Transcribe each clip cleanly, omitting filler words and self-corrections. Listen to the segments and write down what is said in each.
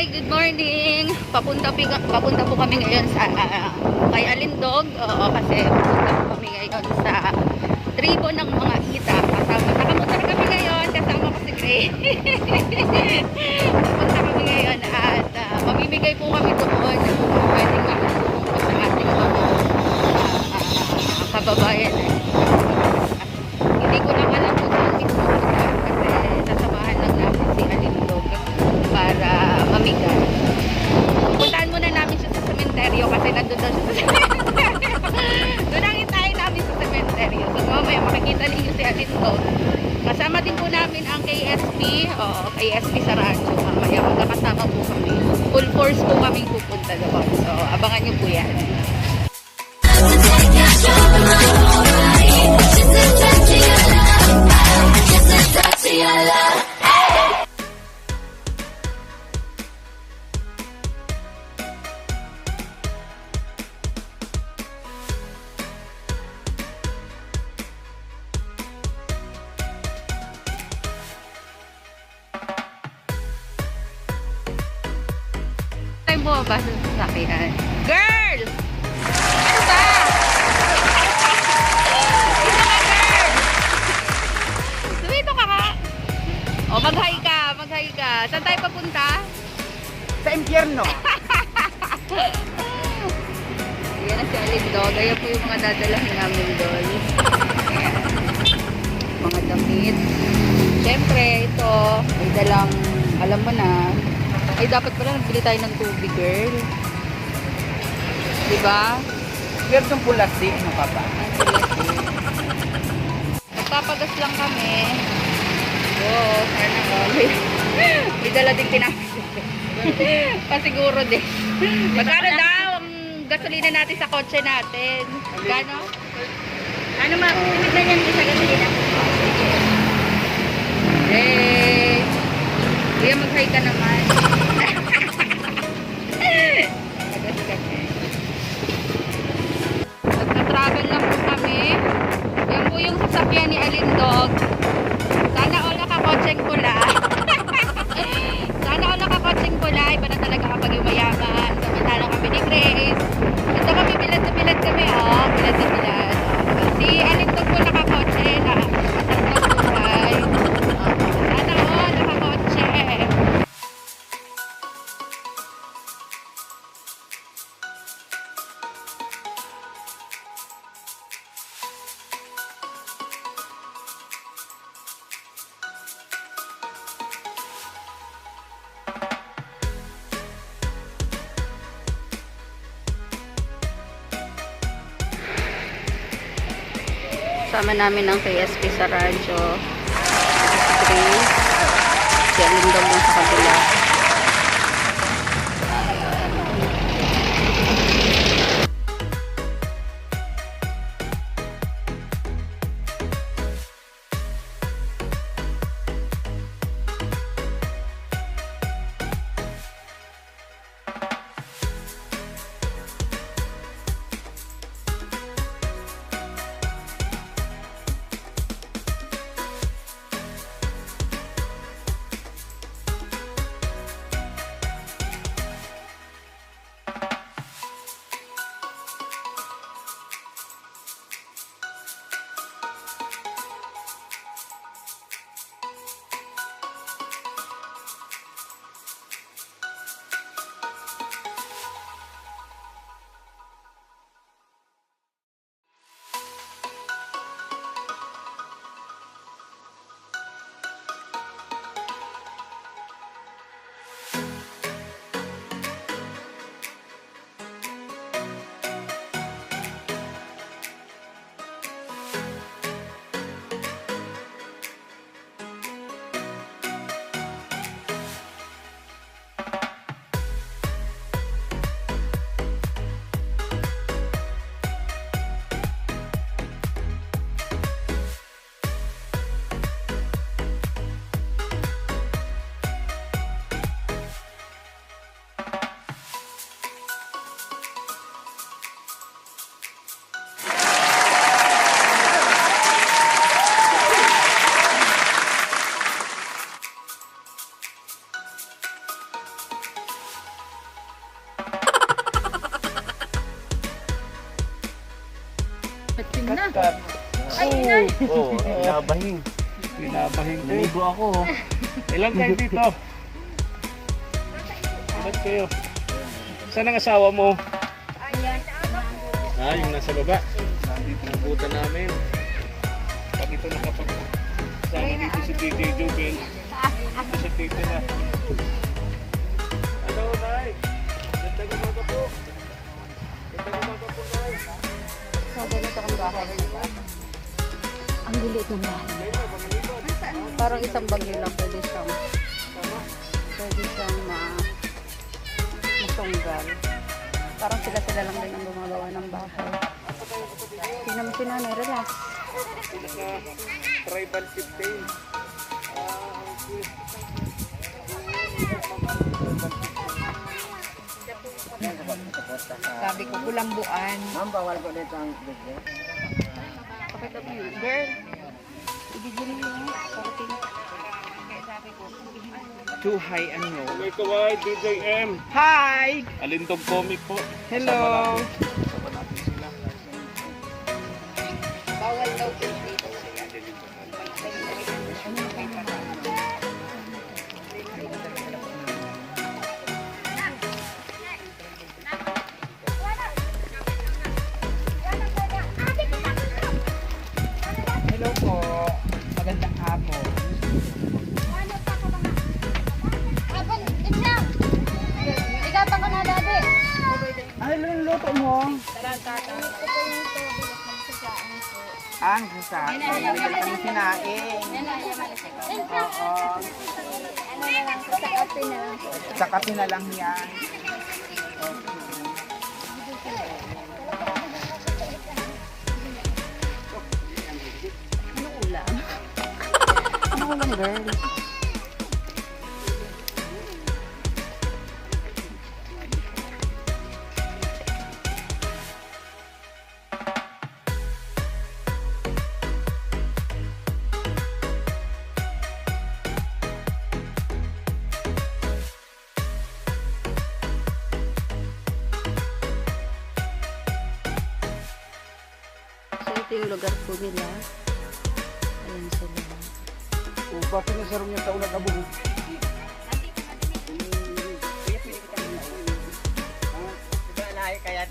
Hi, good morning. Papunta po kami ngayon sa kay Alindog. Oo, kasi papunta po kami ngayon sa tribo ng mga ita. Nakamotor kami ngayon kasama ko si Gray. Papunta kami ngayon at mamimigay po kami doon ng pwedeng makatulong po sa ating mga kababayan. Hindi ko lang alam kung saan mismo kasi sasamahan lang namin si Alindog para mamigay. Puntahan muna namin siya sa sementeryo kasi nandun daw siya sa sementeryo. Doon ang hintayin namin sa sementeryo. So mamaya makikita ninyo si Alindog. Kasama din po namin ang KSP. KSP sa radyo. Mamaya magkakasama po kami. Full force po kaming pupunta doon. So abangan nyo po yan. Tayo bumaba sa sasakyan. Girl! Ano ba? Dito ka ka. O, mag-hi ka. Mag-hi ka. Saan tayo papunta? Sa impyerno. Ayan na si Alindog. Ayan po yung mga dadalahin namin doon. Ayan. Mga damit. Siyempre, ito. May dalang, alam mo na. Ay, dapat pala nagbili tayo ng tubig, girl. Diba? Meron yung plastic, ano pa ba? Nagpapagas lang kami. Oo, sana all. May dala din kinakasip. Pasiguro din. Magkano daw ang gasolina natin sa kotse natin? Magkano? Ano ma? Timid na yan sa gasolina. Hey! Kuya, mag-hi ka naman. Agas kami. Magta-travel lang po kami. Yan po yung sasakyan ni Alindog. Sana all nakakotseng pula. Sana all nakakotseng pula. Iba na talaga kapag yung mayaman. Samantalang kami ni Grace. Ito kami, bilad na bilad kami. Oh, bilad na bilad. Si Alindog po nakakotse. Nakasal na buhay. Sana all nakakotse. Sama namin ang KSP sa radyo. Si Grace. Si Alindog lang sa kabila. Kat. Ay, inay. Oo, pinabahing. Pinabahing ko. Naligo ako. Ilan kayo dito? Ilan kayo? Saan ang asawa mo? Ayan. Ah, yung nasa baba. Nabutan namin. Pag ito nakapag... Sana dito si DJ Jubel. Si Tito na. Hello, Nay. Gandang umaga po. Gandang umaga po, Nay. So, ganito ang bahay. Ang lilit ng bahay. Parang isang bagyo lang pwede siyang masunggal. Parang sila lang din ang gumagawa ng bahay. Tingnan mo si nanay, relax. Tribal 15. Sabi ko, kulambuan. Ma'am, bawal ko dito ang video. Pakita mo yun. Girl, ibigin mo yun. Parating. Kaya sabi ko, Too high and low. May kaway, DJ M. Hi! Alintog Comic po. Hello! Kasama natin sila. bawal daw po dito. Hello po. Magandang hapon. Ano luluto mo? Ang sasa. Ang sinaing. Oo. Sa kape na lang yan. Ano ulam? Ano ulam, girl? So, ito yung lugar po nila. Ayan sila. Kung bakit na sarong yung taon na kabuho. Kaya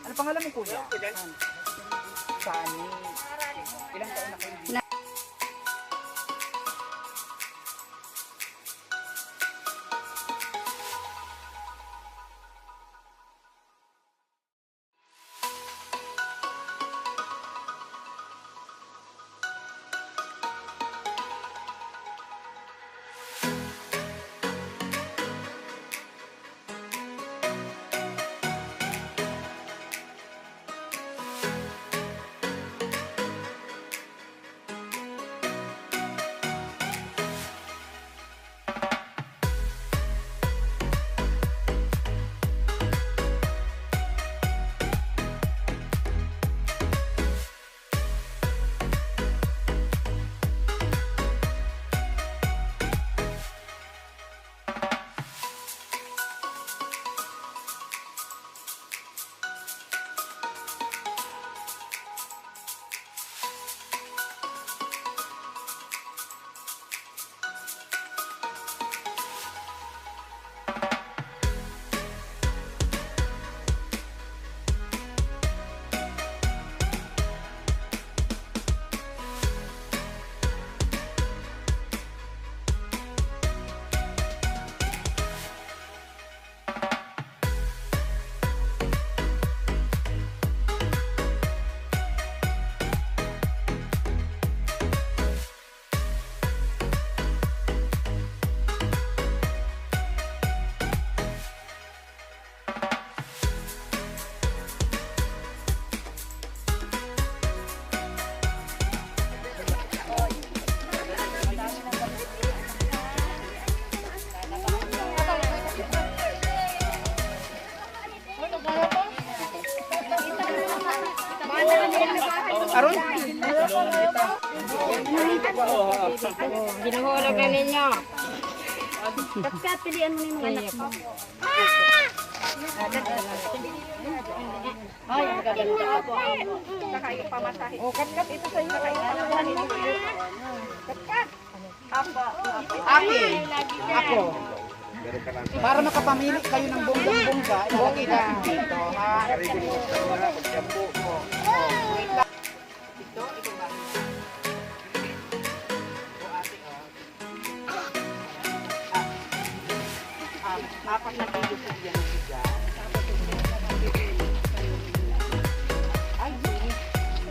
ano pangalan mo, kuya? Sani. Ilang taon na kayo? Aron? Ginuhulog na ninyo. Kat, pilihan mo na yung mga anak mo. Ay, magaganda ka po. Saka yung pamasahe. Oh, kat, ito sa'yo. Kat. Akin. Ako. Para makapamili kayo ng bonggang-bongga, ilagay natin dito, ha? Wait lang. Ito ba? Apat na kilo po yan ang bigas. Ay,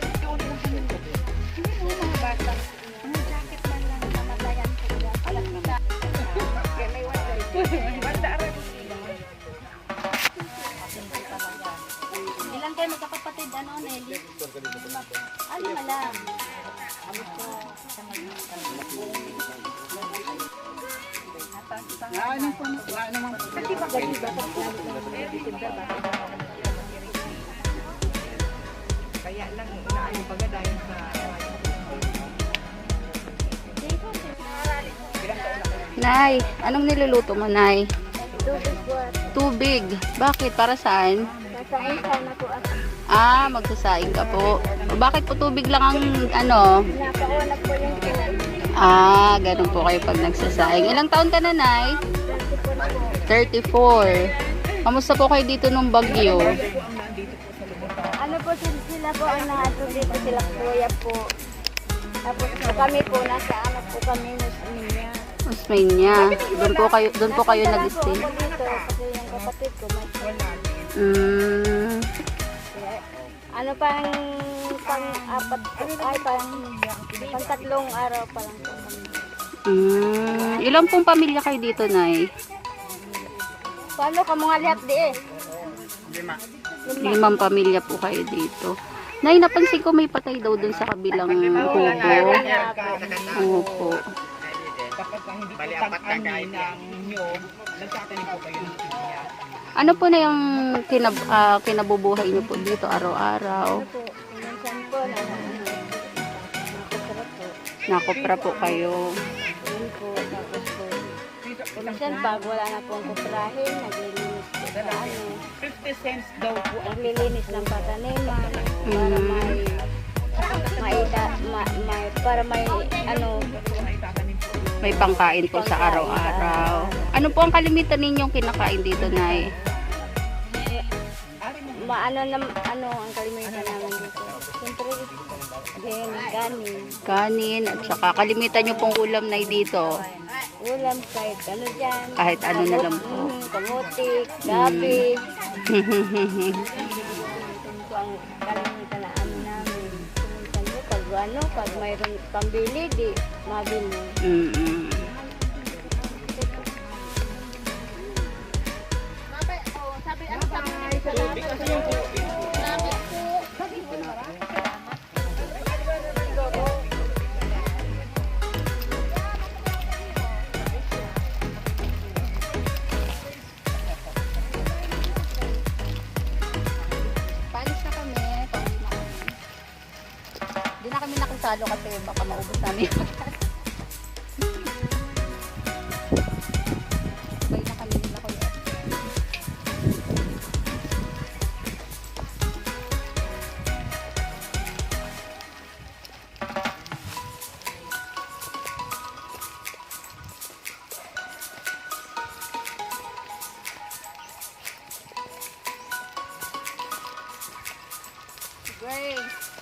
ito ulit lang kami. Hindi mo mga bata. Ang jacket man lang namatayan ko dyan. Alam mo na. Kaya may wanda. Ilan kayo magkakapatid, ano, Nelly? Ano na lang? Kaya lang, inaano baga dahil sa... Nay, anong niluluto mo, Nay? Tubig buwan. Tubig. Bakit? Para saan? Kasain sana po ako. Ah, magsasaing ka po. O, bakit po tubig lang ang ano? Napaunak po yung kinan. Ah, ganun po kayo pag nagsasaing. Ilang taon ka na, Nay? 34. Kamusta po kayo dito nung bagyo? Ano po sila po ang nahato dito, sila kuya po. Tapos po kami po, nasa ano po kami, Muslimia. Osmania. Doon po kayo nag-stay. Ako dito, kasi yung kapatid ko, may Mm, ano pang-apat, ay pang-tatlong araw pa lang po kami. ilan pong pamilya kayo dito, Nay? Paano ka mga lihat di eh? 5 pamilya po kayo dito. Nay, napansin ko may patay daw dun sa kabilang kubo. Opo. Kapag hindi po tag-ani ng nyog, nagtatanim po kayo ng pinya. Ano po na yung kinabubuhay niyo po dito araw-araw? Ano po, minsan po, nakasarap po. Nakopra po kayo. Yun po, tapos po. Minsan pag wala na pong kuprahin, naglilinis po sa ano. 50 cents daw po ang Naglilinis ng pataniman para para may ano, May pangkain po sa araw-araw. Ano po ang kalimitan ninyong kinakain dito, Nay? ano ang kalimitan namin dito. Siyempre, ganin. Kanin at saka kalimitan niyo pong ulam, Nay, dito. Ulam kahit ano dyan. Kahit ano na lang po. Kamutik, gabi. Ito po ang kalimitan na namin. Minsan po, pag mayroon pambili, di mabili. Mm-mm. Palis na kami. Hindi na kami nakasalo kasi baka maubos namin yung pagkain. Sabay na kami nila kuya. Grace.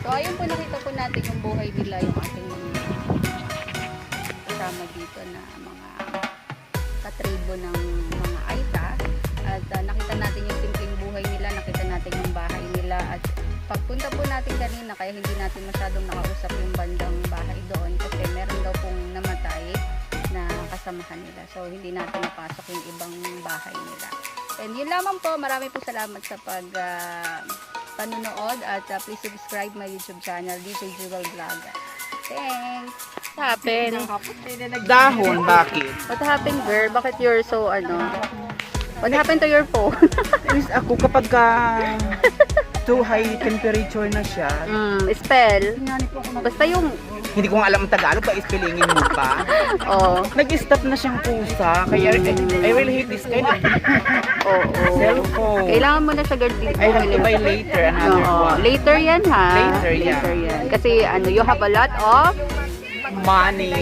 So, ayun po, nakita po natin yung buhay nila, yung ating mga kasama dito na mga katribo ng mga Aita. At nakita natin yung simpleng buhay nila, nakita natin yung bahay nila. At pagpunta po natin kanina, kaya hindi natin masyadong nakausap yung bandang bahay doon kasi meron daw pong namatay na kasamahan nila. So, hindi natin napasok yung ibang bahay nila. And yun lamang po, marami po salamat sa panonood at please subscribe my YouTube channel, DJ Jewel Vlog. Thanks! What happened? Dahon, bakit? What happened, girl? Bakit you're so, what happened to your phone? Inis ako kapag too high temperature na siya. Spell. Basta yung, Hindi ko nga alam ang Tagalog, pa ispilingin mo pa. oh, Nag-stop na siyang pusa, kaya I really hate this kind of cellphone. Kailangan mo na siya, girl, dito. I have to buy later another Oo. one. Later yan, ha? Later yan. Later yan. Kasi, you have a lot of Money.